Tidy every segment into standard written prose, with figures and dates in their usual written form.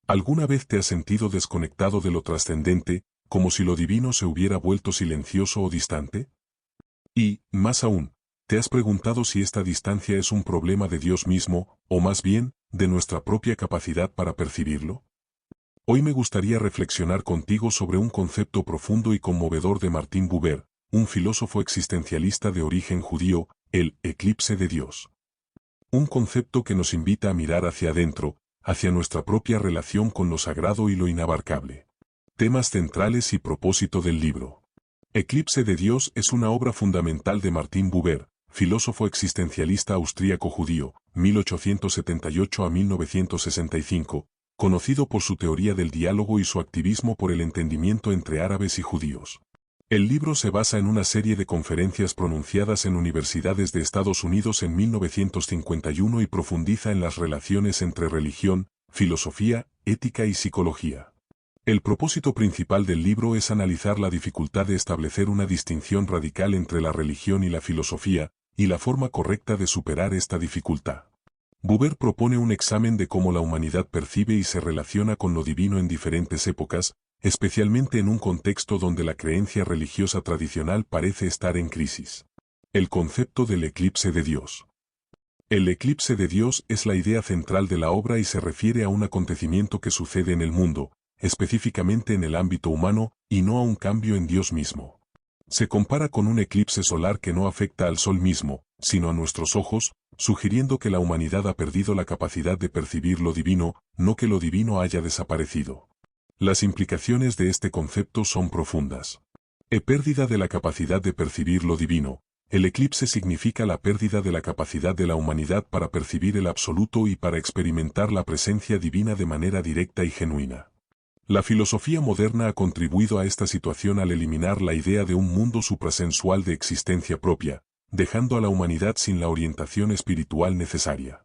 ¿Alguna vez te has sentido desconectado de lo trascendente, como si lo divino se hubiera vuelto silencioso o distante? Y, más aún, ¿te has preguntado si esta distancia es un problema de Dios mismo, o más bien, de nuestra propia capacidad para percibirlo? Hoy me gustaría reflexionar contigo sobre un concepto profundo y conmovedor de Martin Buber, un filósofo existencialista de origen judío, el eclipse de Dios. Un concepto que nos invita a mirar hacia adentro, hacia nuestra propia relación con lo sagrado y lo inabarcable. Temas centrales y propósito del libro. Eclipse de Dios es una obra fundamental de Martin Buber, filósofo existencialista austríaco-judío, 1878 a 1965, conocido por su teoría del diálogo y su activismo por el entendimiento entre árabes y judíos. El libro se basa en una serie de conferencias pronunciadas en universidades de Estados Unidos en 1951 y profundiza en las relaciones entre religión, filosofía, ética y psicología. El propósito principal del libro es analizar la dificultad de establecer una distinción radical entre la religión y la filosofía, y la forma correcta de superar esta dificultad. Buber propone un examen de cómo la humanidad percibe y se relaciona con lo divino en diferentes épocas, especialmente en un contexto donde la creencia religiosa tradicional parece estar en crisis. El concepto del eclipse de Dios. El eclipse de Dios es la idea central de la obra y se refiere a un acontecimiento que sucede en el mundo, específicamente en el ámbito humano, y no a un cambio en Dios mismo. Se compara con un eclipse solar que no afecta al Sol mismo, sino a nuestros ojos, sugiriendo que la humanidad ha perdido la capacidad de percibir lo divino, no que lo divino haya desaparecido. Las implicaciones de este concepto son profundas. Pérdida de la capacidad de percibir lo divino. El eclipse significa la pérdida de la capacidad de la humanidad para percibir el absoluto y para experimentar la presencia divina de manera directa y genuina. La filosofía moderna ha contribuido a esta situación al eliminar la idea de un mundo suprasensual de existencia propia, dejando a la humanidad sin la orientación espiritual necesaria.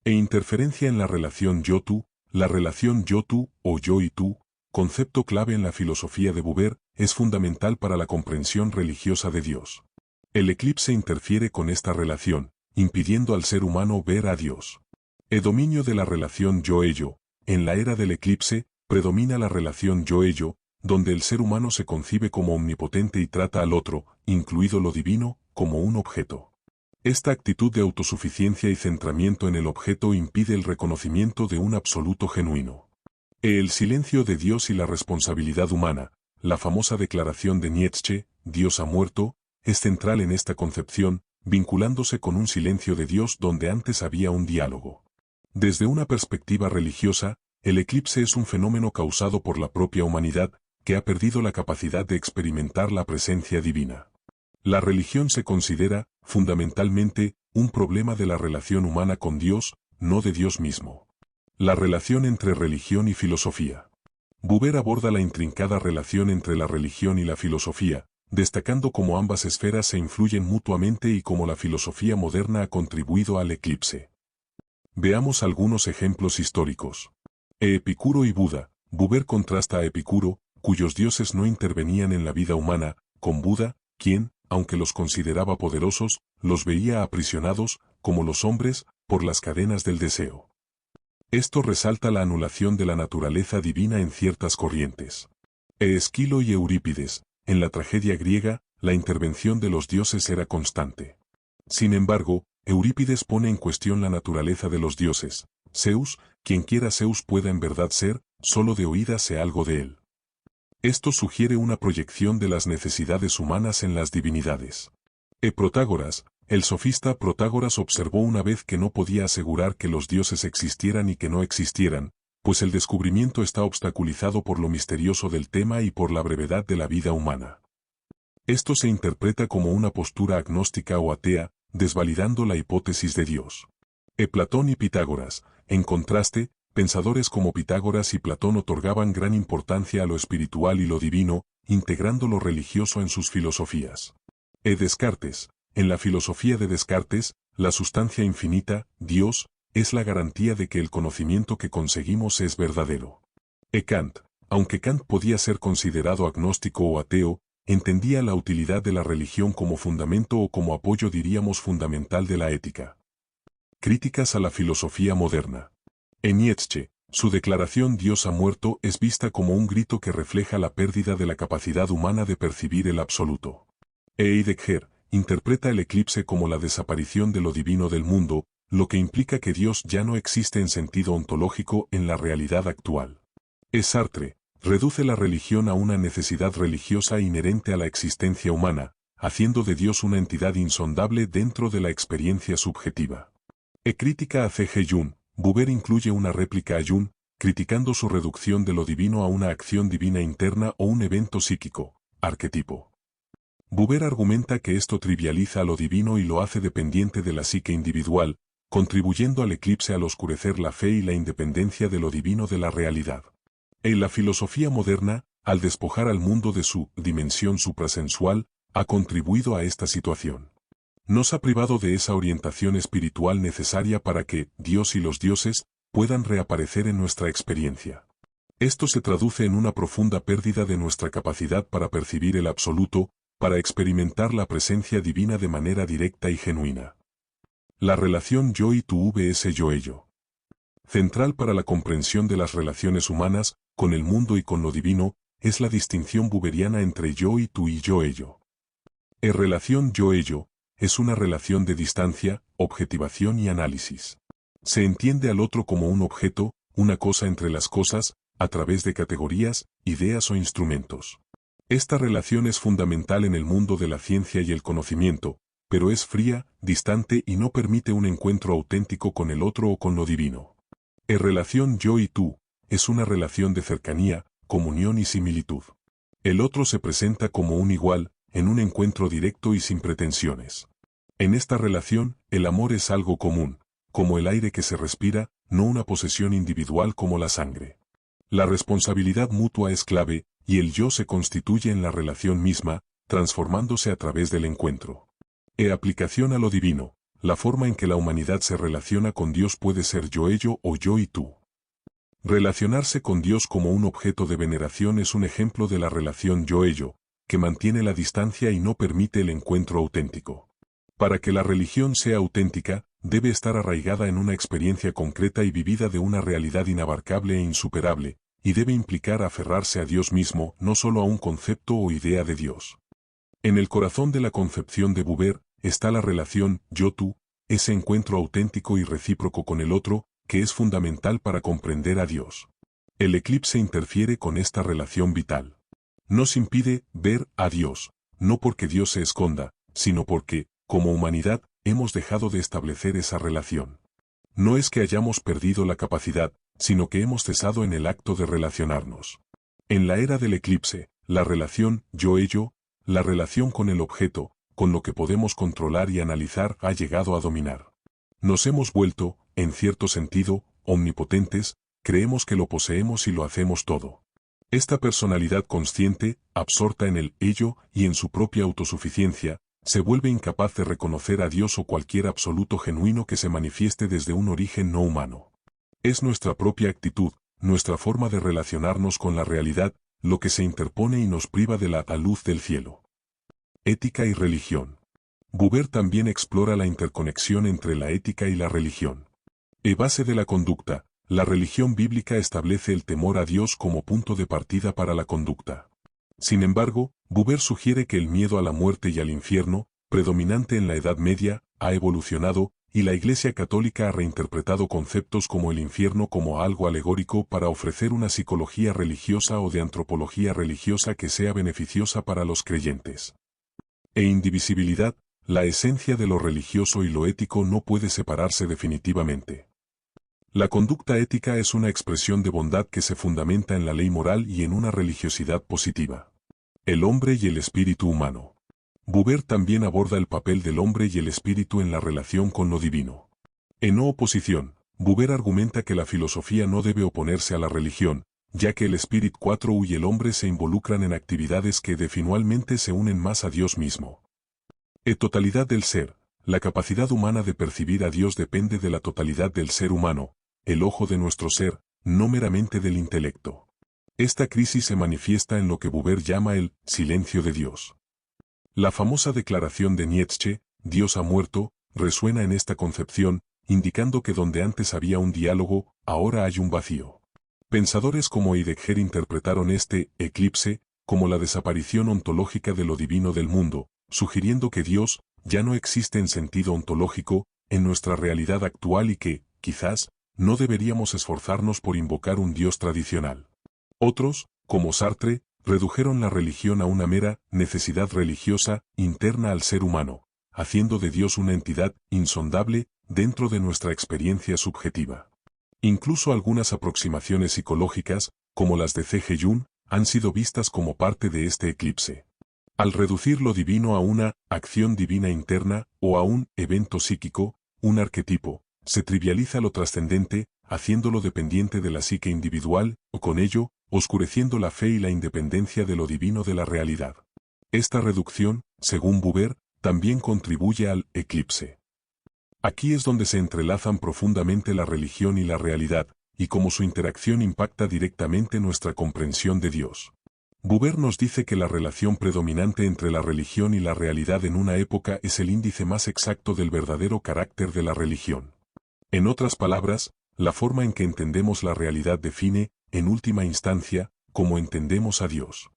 Interferencia en la relación yo-tú. La relación yo-tú o yo y tú, concepto clave en la filosofía de Buber, es fundamental para la comprensión religiosa de Dios. El eclipse interfiere con esta relación, impidiendo al ser humano ver a Dios. El dominio de la relación yo-ello. En la era del eclipse, predomina la relación yo-ello, donde el ser humano se concibe como omnipotente y trata al otro, incluido lo divino, como un objeto. Esta actitud de autosuficiencia y centramiento en el objeto impide el reconocimiento de un absoluto genuino. El silencio de Dios y la responsabilidad humana, la famosa declaración de Nietzsche, Dios ha muerto, es central en esta concepción, vinculándose con un silencio de Dios donde antes había un diálogo. Desde una perspectiva religiosa, el eclipse es un fenómeno causado por la propia humanidad, que ha perdido la capacidad de experimentar la presencia divina. La religión se considera, fundamentalmente, un problema de la relación humana con Dios, no de Dios mismo. La relación entre religión y filosofía. Buber aborda la intrincada relación entre la religión y la filosofía, destacando cómo ambas esferas se influyen mutuamente y cómo la filosofía moderna ha contribuido al eclipse. Veamos algunos ejemplos históricos. Epicuro y Buda. Buber contrasta a Epicuro, cuyos dioses no intervenían en la vida humana, con Buda, quien, aunque los consideraba poderosos, los veía aprisionados, como los hombres, por las cadenas del deseo. Esto resalta la anulación de la naturaleza divina en ciertas corrientes. Esquilo y Eurípides. En la tragedia griega, la intervención de los dioses era constante. Sin embargo, Eurípides pone en cuestión la naturaleza de los dioses. Zeus, quien quiera Zeus pueda en verdad ser, solo de oídas sé algo de él. Esto sugiere una proyección de las necesidades humanas en las divinidades. Protágoras. El sofista Protágoras observó una vez que no podía asegurar que los dioses existieran y que no existieran, pues el descubrimiento está obstaculizado por lo misterioso del tema y por la brevedad de la vida humana. Esto se interpreta como una postura agnóstica o atea, desvalidando la hipótesis de Dios. Platón y Pitágoras. En contraste, pensadores como Pitágoras y Platón otorgaban gran importancia a lo espiritual y lo divino, integrando lo religioso en sus filosofías. Descartes. En la filosofía de Descartes, la sustancia infinita, Dios, es la garantía de que el conocimiento que conseguimos es verdadero. Kant. Aunque Kant podía ser considerado agnóstico o ateo, entendía la utilidad de la religión como fundamento o como apoyo diríamos fundamental de la ética. Críticas a la filosofía moderna. Nietzsche. Su declaración Dios ha muerto es vista como un grito que refleja la pérdida de la capacidad humana de percibir el absoluto. Heidegger interpreta el eclipse como la desaparición de lo divino del mundo, lo que implica que Dios ya no existe en sentido ontológico en la realidad actual. Sartre reduce la religión a una necesidad religiosa inherente a la existencia humana, haciendo de Dios una entidad insondable dentro de la experiencia subjetiva. Crítica a C.G. Jung, Buber incluye una réplica a Jung, criticando su reducción de lo divino a una acción divina interna o un evento psíquico, arquetipo. Buber argumenta que esto trivializa lo divino y lo hace dependiente de la psique individual, contribuyendo al eclipse al oscurecer la fe y la independencia de lo divino de la realidad. En la filosofía moderna, al despojar al mundo de su dimensión suprasensual, ha contribuido a esta situación. Nos ha privado de esa orientación espiritual necesaria para que Dios y los dioses puedan reaparecer en nuestra experiencia. Esto se traduce en una profunda pérdida de nuestra capacidad para percibir el absoluto, para experimentar la presencia divina de manera directa y genuina. La relación yo y tú vs yo-ello. Central para la comprensión de las relaciones humanas, con el mundo y con lo divino, es la distinción buberiana entre yo y tú y yo-ello. Relación yo-ello es una relación de distancia, objetivación y análisis. Se entiende al otro como un objeto, una cosa entre las cosas, a través de categorías, ideas o instrumentos. Esta relación es fundamental en el mundo de la ciencia y el conocimiento, pero es fría, distante y no permite un encuentro auténtico con el otro o con lo divino. Relación yo y tú es una relación de cercanía, comunión y similitud. El otro se presenta como un igual, en un encuentro directo y sin pretensiones. En esta relación, el amor es algo común, como el aire que se respira, no una posesión individual como la sangre. La responsabilidad mutua es clave, y el yo se constituye en la relación misma, transformándose a través del encuentro. Aplicación a lo divino, la forma en que la humanidad se relaciona con Dios puede ser yo-ello o yo y tú. Relacionarse con Dios como un objeto de veneración es un ejemplo de la relación yo-ello, que mantiene la distancia y no permite el encuentro auténtico. Para que la religión sea auténtica, debe estar arraigada en una experiencia concreta y vivida de una realidad inabarcable e insuperable, y debe implicar aferrarse a Dios mismo, no solo a un concepto o idea de Dios. En el corazón de la concepción de Buber está la relación yo-tú, ese encuentro auténtico y recíproco con el otro, que es fundamental para comprender a Dios. El eclipse interfiere con esta relación vital. Nos impide ver a Dios, no porque Dios se esconda, sino porque, como humanidad, hemos dejado de establecer esa relación. No es que hayamos perdido la capacidad, sino que hemos cesado en el acto de relacionarnos. En la era del eclipse, la relación yo-ello, la relación con el objeto, con lo que podemos controlar y analizar, ha llegado a dominar. Nos hemos vuelto, en cierto sentido, omnipotentes, creemos que lo poseemos y lo hacemos todo. Esta personalidad consciente, absorta en el ello y en su propia autosuficiencia, se vuelve incapaz de reconocer a Dios o cualquier absoluto genuino que se manifieste desde un origen no humano. Es nuestra propia actitud, nuestra forma de relacionarnos con la realidad, lo que se interpone y nos priva de la luz del cielo. Ética y religión. Buber también explora la interconexión entre la ética y la religión. Base de la conducta, la religión bíblica establece el temor a Dios como punto de partida para la conducta. Sin embargo, Buber sugiere que el miedo a la muerte y al infierno, predominante en la Edad Media, ha evolucionado, y la Iglesia Católica ha reinterpretado conceptos como el infierno como algo alegórico para ofrecer una psicología religiosa o de antropología religiosa que sea beneficiosa para los creyentes. Indivisibilidad, la esencia de lo religioso y lo ético no puede separarse definitivamente. La conducta ética es una expresión de bondad que se fundamenta en la ley moral y en una religiosidad positiva. El hombre y el espíritu humano. Buber también aborda el papel del hombre y el espíritu en la relación con lo divino. En no oposición, Buber argumenta que la filosofía no debe oponerse a la religión, ya que el espíritu 4 y el hombre se involucran en actividades que definitivamente se unen más a Dios mismo. Totalidad del ser. La capacidad humana de percibir a Dios depende de la totalidad del ser humano, el ojo de nuestro ser, no meramente del intelecto. Esta crisis se manifiesta en lo que Buber llama el silencio de Dios. La famosa declaración de Nietzsche, Dios ha muerto, resuena en esta concepción, indicando que donde antes había un diálogo, ahora hay un vacío. Pensadores como Heidegger interpretaron este eclipse como la desaparición ontológica de lo divino del mundo, sugiriendo que Dios ya no existe en sentido ontológico en nuestra realidad actual y que, quizás, no deberíamos esforzarnos por invocar un Dios tradicional. Otros, como Sartre, redujeron la religión a una mera necesidad religiosa interna al ser humano, haciendo de Dios una entidad insondable dentro de nuestra experiencia subjetiva. Incluso algunas aproximaciones psicológicas, como las de C.G. Jung, han sido vistas como parte de este eclipse. Al reducir lo divino a una acción divina interna o a un evento psíquico, un arquetipo, se trivializa lo trascendente, haciéndolo dependiente de la psique individual, o con ello, oscureciendo la fe y la independencia de lo divino de la realidad. Esta reducción, según Buber, también contribuye al eclipse. Aquí es donde se entrelazan profundamente la religión y la realidad, y cómo su interacción impacta directamente nuestra comprensión de Dios. Buber nos dice que la relación predominante entre la religión y la realidad en una época es el índice más exacto del verdadero carácter de la religión. En otras palabras, la forma en que entendemos la realidad define, en última instancia, cómo entendemos a Dios.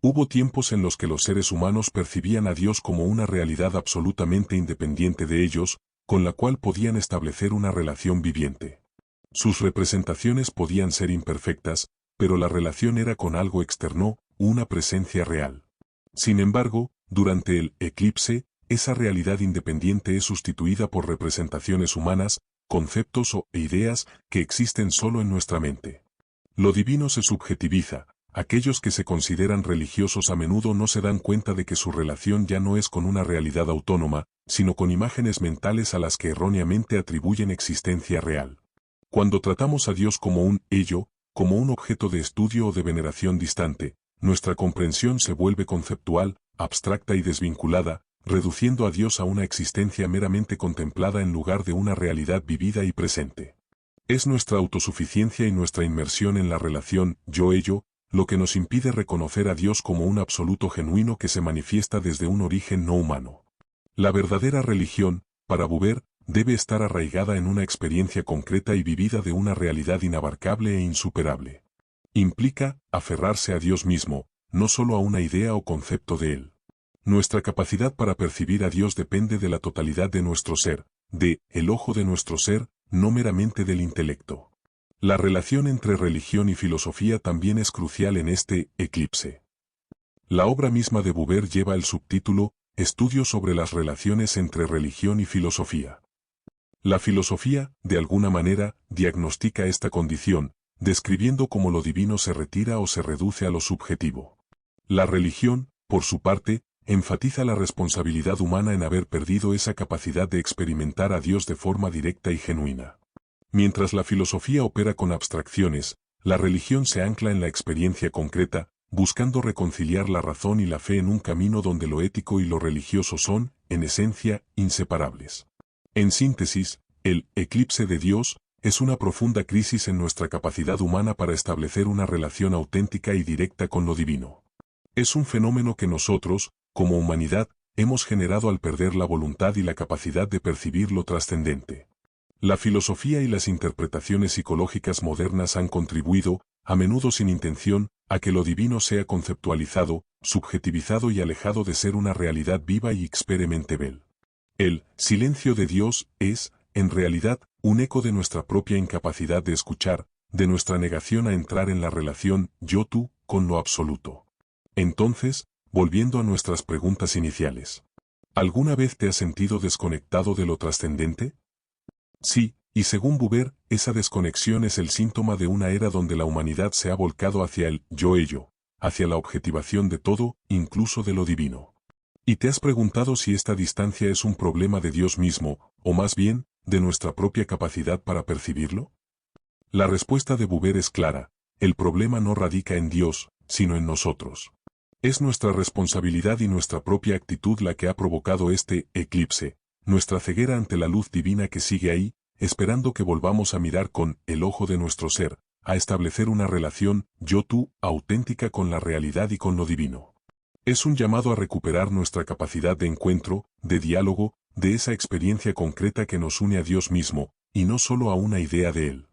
Hubo tiempos en los que los seres humanos percibían a Dios como una realidad absolutamente independiente de ellos, con la cual podían establecer una relación viviente. Sus representaciones podían ser imperfectas, pero la relación era con algo externo, una presencia real. Sin embargo, durante el eclipse, esa realidad independiente es sustituida por representaciones humanas, conceptos o ideas que existen solo en nuestra mente. Lo divino se subjetiviza. Aquellos que se consideran religiosos a menudo no se dan cuenta de que su relación ya no es con una realidad autónoma, sino con imágenes mentales a las que erróneamente atribuyen existencia real. Cuando tratamos a Dios como un ello, como un objeto de estudio o de veneración distante, nuestra comprensión se vuelve conceptual, abstracta y desvinculada, reduciendo a Dios a una existencia meramente contemplada en lugar de una realidad vivida y presente. Es nuestra autosuficiencia y nuestra inmersión en la relación yo-ello, lo que nos impide reconocer a Dios como un absoluto genuino que se manifiesta desde un origen no humano. La verdadera religión, para Buber, debe estar arraigada en una experiencia concreta y vivida de una realidad inabarcable e insuperable. Implica aferrarse a Dios mismo, no solo a una idea o concepto de Él. Nuestra capacidad para percibir a Dios depende de la totalidad de nuestro ser, el ojo de nuestro ser, no meramente del intelecto. La relación entre religión y filosofía también es crucial en este eclipse. La obra misma de Buber lleva el subtítulo Estudios sobre las relaciones entre religión y filosofía. La filosofía, de alguna manera, diagnostica esta condición, describiendo cómo lo divino se retira o se reduce a lo subjetivo. La religión, por su parte, enfatiza la responsabilidad humana en haber perdido esa capacidad de experimentar a Dios de forma directa y genuina. Mientras la filosofía opera con abstracciones, la religión se ancla en la experiencia concreta, buscando reconciliar la razón y la fe en un camino donde lo ético y lo religioso son, en esencia, inseparables. En síntesis, el eclipse de Dios es una profunda crisis en nuestra capacidad humana para establecer una relación auténtica y directa con lo divino. Es un fenómeno que nosotros, como humanidad, hemos generado al perder la voluntad y la capacidad de percibir lo trascendente. La filosofía y las interpretaciones psicológicas modernas han contribuido, a menudo sin intención, a que lo divino sea conceptualizado, subjetivizado y alejado de ser una realidad viva y experimentable. El silencio de Dios es, en realidad, un eco de nuestra propia incapacidad de escuchar, de nuestra negación a entrar en la relación yo-tú con lo absoluto. Entonces, volviendo a nuestras preguntas iniciales, ¿alguna vez te has sentido desconectado de lo trascendente? Sí, y según Buber, esa desconexión es el síntoma de una era donde la humanidad se ha volcado hacia el yo-ello, hacia la objetivación de todo, incluso de lo divino. ¿Y te has preguntado si esta distancia es un problema de Dios mismo, o más bien, de nuestra propia capacidad para percibirlo? La respuesta de Buber es clara: el problema no radica en Dios, sino en nosotros. Es nuestra responsabilidad y nuestra propia actitud la que ha provocado este eclipse, nuestra ceguera ante la luz divina que sigue ahí, esperando que volvamos a mirar con el ojo de nuestro ser, a establecer una relación yo-tú auténtica con la realidad y con lo divino. Es un llamado a recuperar nuestra capacidad de encuentro, de diálogo, de esa experiencia concreta que nos une a Dios mismo, y no solo a una idea de Él.